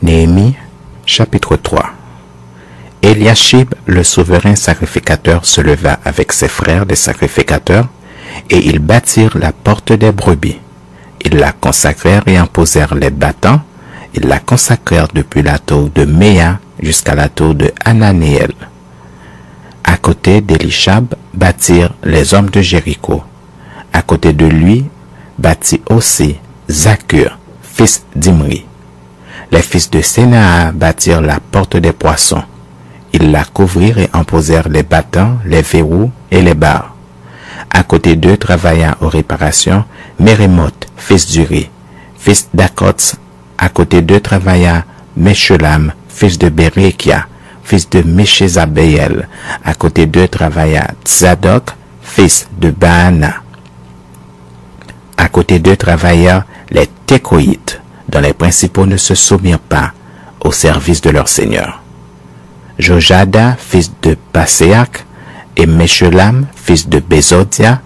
Néhémie, chapitre 3. Eliashib, le souverain sacrificateur, se leva avec ses frères les sacrificateurs, et ils bâtirent la porte des brebis. Ils la consacrèrent et en posèrent les battants. Ils la consacrèrent depuis la tour de Méa jusqu'à la tour de Hananéel. À côté d'Elishab bâtirent les hommes de Jéricho. À côté de lui bâtit aussi Zakur, fils d'Imri. Les fils de Sénaa bâtirent la porte des poissons. Ils la couvrirent et en posèrent les battants, les verrous et les barres. À côté d'eux travailla aux réparations Mérémoth, fils d'Uri, fils d'Akots. À côté d'eux travailla Meshulam, fils de Bérékia, fils de Méchézabéel. À côté d'eux travailla Tzadok, fils de Baana. À côté d'eux travaillèrent les Tékoïtes, dont les principaux ne se soumirent pas au service de leur seigneur. Jojada, fils de Paséac, et Meshulam, fils de Bézodia,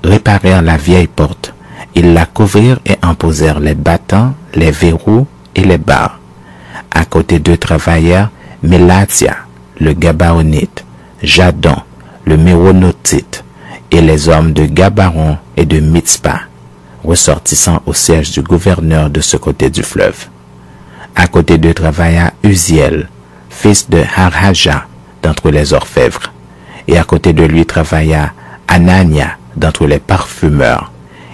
réparèrent la vieille porte. Ils la couvrirent et en posèrent les battants, les verrous et les barres. À côté d'eux travaillèrent Mélatia, le Gabaonite, Jadon, le Méronotite, et les hommes de Gabaron et de Mitzpah, ressortissant au siège du gouverneur de ce côté du fleuve. À côté d'eux travailla Uziel, fils de Harhaja, d'entre les orfèvres, et à côté de lui travailla Anania, d'entre les parfumeurs.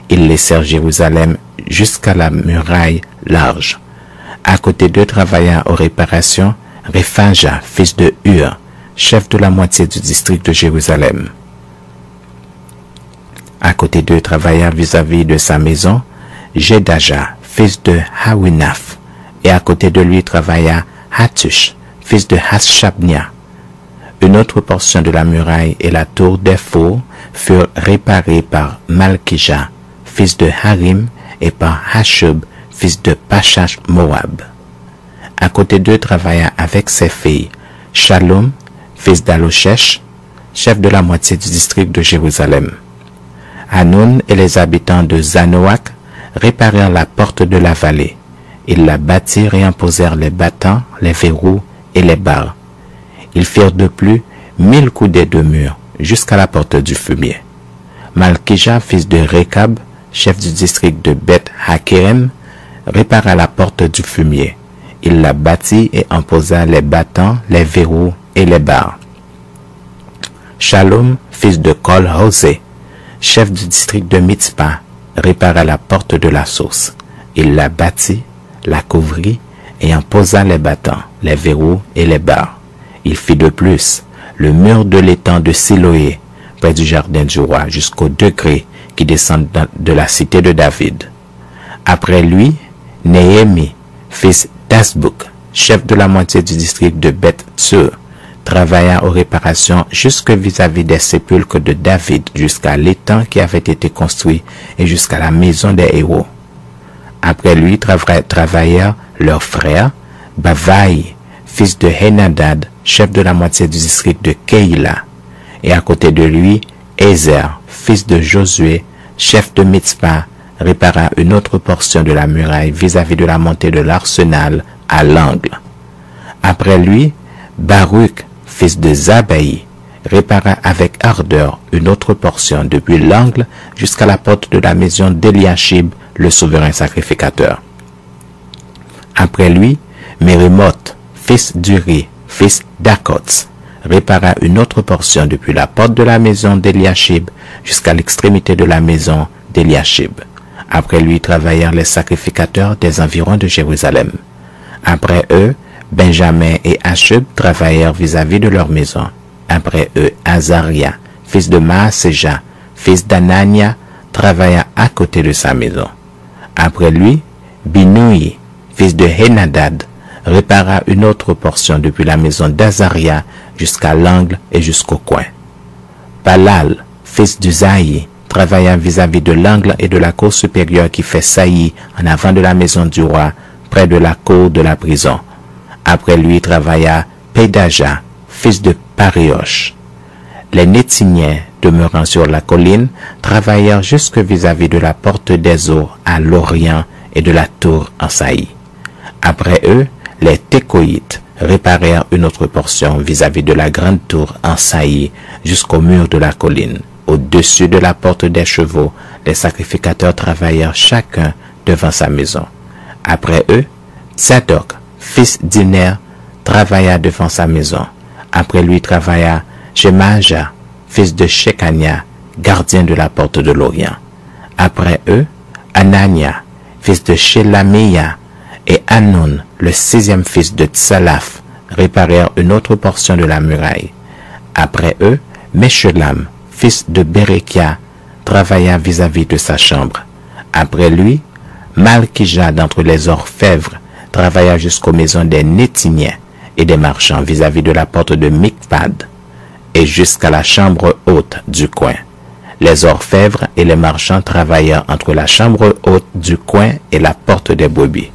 Ils laissèrent Jérusalem jusqu'à la muraille large. À côté d'eux travailla aux réparations Réphaja, fils de Hur, chef de la moitié du district de Jérusalem. À côté d'eux travailla vis-à-vis de sa maison Jedaja, fils de Hawinaf, et à côté de lui travailla Hatush, fils de Hashabnia. Une autre portion de la muraille et la tour des fours furent réparées par Malkija, fils de Harim, et par Hashub, fils de Pachash Moab. À côté d'eux travailla avec ses filles Shalom, fils d'Alochesh, chef de la moitié du district de Jérusalem. Hanoun et les habitants de Zanoak réparèrent la porte de la vallée. Ils la bâtirent et en posèrent les battants, les verrous et les barres. Ils firent de plus 1000 coudées de mur jusqu'à la porte du fumier. Malkija, fils de Rekab, chef du district de Beth Hakerem, répara la porte du fumier. Il la bâtit et en posa les battants, les verrous et les barres. Shalom, fils de Kol-Hosé, chef du district de Mitzpah, répara la porte de la source. Il la bâtit, la couvrit et en posa les battants, les verrous et les barres. Il fit de plus le mur de l'étang de Siloé, près du jardin du roi, jusqu'au degré qui descend de la cité de David. Après lui, Néhémie, fils d'Asbouk, chef de la moitié du district de Beth-Tsur, travailla aux réparations jusque vis-à-vis des sépulcres de David, jusqu'à l'étang qui avait été construit et jusqu'à la maison des héros. Après lui travaillèrent leurs frères, Bavaï, fils de Henadad, chef de la moitié du district de Keïla, et à côté de lui, Ézer, fils de Josué, chef de Mitzpah, répara une autre portion de la muraille vis-à-vis de la montée de l'arsenal à l'angle. Après lui, Baruch, fils de Zabaï, répara avec ardeur une autre portion depuis l'angle jusqu'à la porte de la maison d'Eliashib, le souverain sacrificateur. Après lui, Mérémoth, fils d'Uri, fils d'Akots, répara une autre portion depuis la porte de la maison d'Eliashib jusqu'à l'extrémité de la maison d'Eliashib. Après lui travaillèrent les sacrificateurs des environs de Jérusalem. Après eux, Benjamin et Hashub travaillèrent vis-à-vis de leur maison. Après eux, Azaria, fils de Maaseja, fils d'Anania, travailla à côté de sa maison. Après lui, Binoui, fils de Henadad, répara une autre portion depuis la maison d'Azaria jusqu'à l'angle et jusqu'au coin. Palal, fils d'Uzaï, travailla vis-à-vis de l'angle et de la cour supérieure qui fait saillie en avant de la maison du roi, près de la cour de la prison. Après lui travailla Pédaja, fils de Pariosh. Les Nétiniens, demeurant sur la colline, travaillèrent jusque vis-à-vis de la porte des eaux à l'orient et de la tour en saillie. Après eux, les Técoïtes réparèrent une autre portion vis-à-vis de la grande tour en saillie jusqu'au mur de la colline. Au-dessus de la porte des chevaux, les sacrificateurs travaillèrent chacun devant sa maison. Après eux, Zadok, fils d'Iner, travailla devant sa maison. Après lui travailla Shemaja, fils de Shekania, gardien de la porte de l'Orient. Après eux, Anania, fils de Shelamia, et Hanon, le 6e fils de Tsalaf, réparèrent une autre portion de la muraille. Après eux, Meshulam, fils de Berekia, travailla vis-à-vis de sa chambre. Après lui, Malkija d'entre les orfèvres travailla jusqu'aux maisons des Nétiniens et des marchands vis-à-vis de la porte de Mikpad et jusqu'à la chambre haute du coin. Les orfèvres et les marchands travaillèrent entre la chambre haute du coin et la porte des brebis.